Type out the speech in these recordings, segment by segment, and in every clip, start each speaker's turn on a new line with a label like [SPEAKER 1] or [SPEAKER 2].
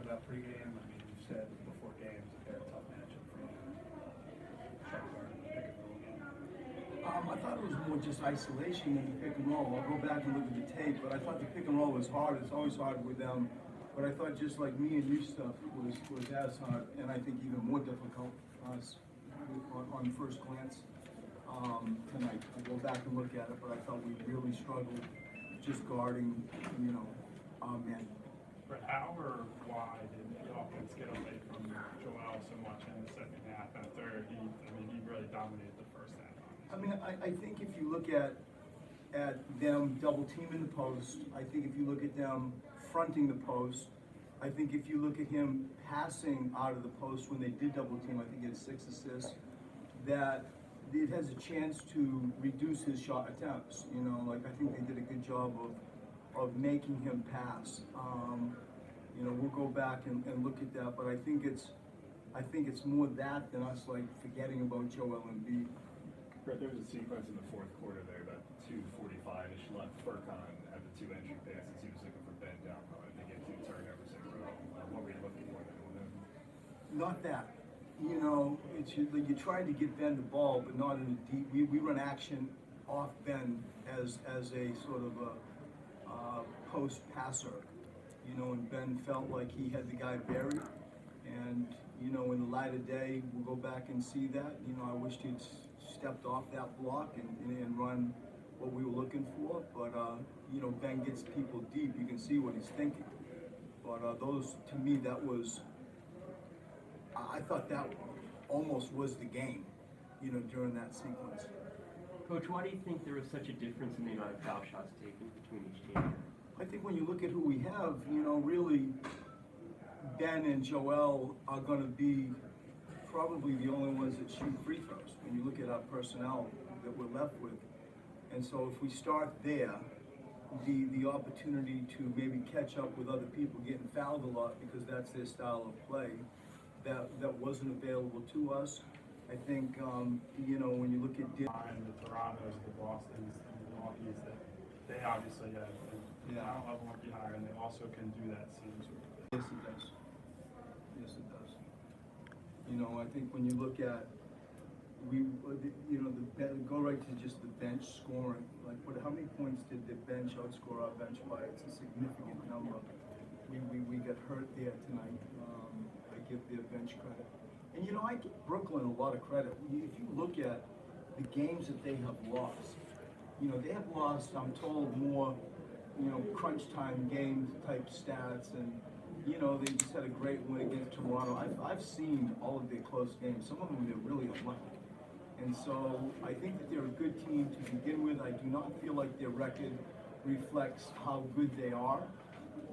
[SPEAKER 1] about pregame? I mean, you've said before games that they're a tough matchup for you. Try to guard pick and roll game.
[SPEAKER 2] I thought it was more just isolation than the pick and roll. I'll go back and look at the tape, but I thought the pick and roll was hard. It's always hard with them. But I thought just like me and you stuff was as hard, and I think even more difficult on first glance tonight. I go back and look at it, but I thought we really struggled just guarding, our men.
[SPEAKER 3] But how or why did the offense get away from Joel so much in the second half? And third, he really dominated the first half.
[SPEAKER 2] I mean, I think if you look at them double teaming the post, I think if you look at them fronting the post, I think if you look at him passing out of the post when they did double team, I think he had 6 assists, that it has a chance to reduce his shot attempts. I think they did a good job of making him pass. We'll go back and look at that, but I think it's more that than us forgetting about Joel Embiid.
[SPEAKER 4] Brett, there was a sequence in the fourth quarter there, about 2:45-ish left. Furkan at the 2 entry passes. He was looking for Ben down low. I think he had 2 turnovers in a row. What were you looking for there with him?
[SPEAKER 2] Not that. It's you're trying to get Ben the ball, but not in the deep. We run action off Ben as a sort of a post passer. And Ben felt like he had the guy buried. And in the light of day, we'll go back and see that. I wished he'd stepped off that block and run what we were looking for. But Ben gets people deep. You can see what he's thinking. But those, to me, I thought that almost was the game, during that sequence.
[SPEAKER 5] Coach, why do you think there was such a difference in the amount of foul shots taken between each team?
[SPEAKER 2] I think when you look at who we have, really Ben and Joel are going to be probably the only ones that shoot free throws when you look at our personnel that we're left with. And so if we start there, the opportunity to maybe catch up with other people getting fouled a lot because that's their style of play, that wasn't available to us. I think, when you look at
[SPEAKER 3] And the Torontos, the Bostons, the Milwaukee's, that they obviously have a talent level might be higher, and they also can do that seems.
[SPEAKER 2] Yes, it does. Yes, it does. I think when you look at, go right to just the bench scoring. How many points did the bench outscore our bench by? It's a significant number. We got hurt there tonight. I give their bench credit. And I give Brooklyn a lot of credit. If you look at the games that they have lost, they have lost, I'm told, more, crunch time game type stats, and they just had a great win against Toronto. I've seen all of their close games. Some of them they're really unlucky. And so I think that they're a good team to begin with. I do not feel like their record reflects how good they are.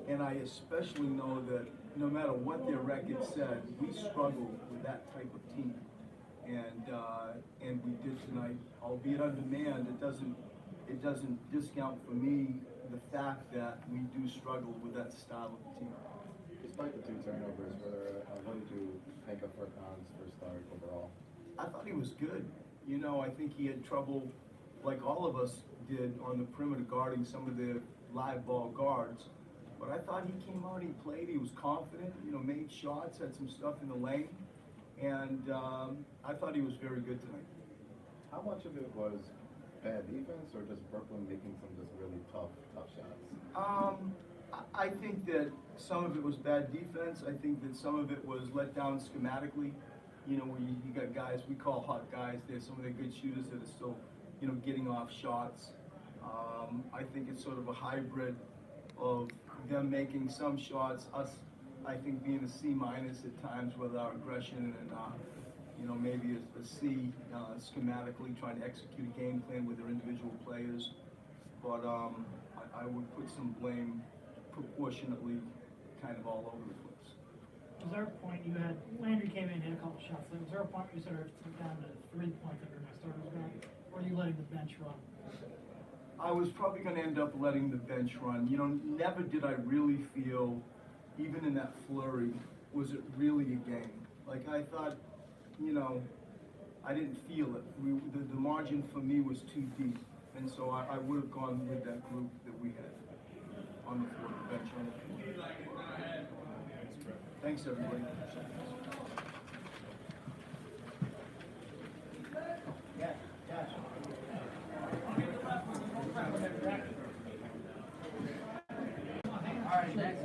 [SPEAKER 2] And I especially know that no matter what their record said, we struggle with that type of team. And we did tonight, albeit on demand. It doesn't discount for me the fact that we do struggle with that style of team.
[SPEAKER 4] Despite the 2 turnovers, what did you think of Furkan's first start overall?
[SPEAKER 2] I thought he was good. I think he had trouble, like all of us did, on the perimeter guarding some of the live ball guards. But I thought he came out, he played, he was confident, made shots, had some stuff in the lane. And I thought he was very good tonight.
[SPEAKER 4] How much of it was bad defense or just Brooklyn making some just really tough shots?
[SPEAKER 2] I think that some of it was bad defense. I think that some of it was let down schematically. Where you got guys we call hot guys. There's some of the good shooters that are still, getting off shots. I think it's sort of a hybrid of them making some shots, us, I think, being a C- at times with our aggression, and maybe a C schematically trying to execute a game plan with their individual players. But I would put some blame proportionately kind of all over the place.
[SPEAKER 6] Was there a point you had, Landry came in and hit a couple shots, was there a point you sort of took down to 3 points after my starters back, or are you letting the bench run?
[SPEAKER 2] I was probably going to end up letting the bench run. Never did I really feel, even in that flurry, was it really a game? I thought, I didn't feel it. The margin for me was too deep, and so I would have gone with that group that we had on the floor, the bench on the floor. Thanks, everybody.
[SPEAKER 7] All right, next.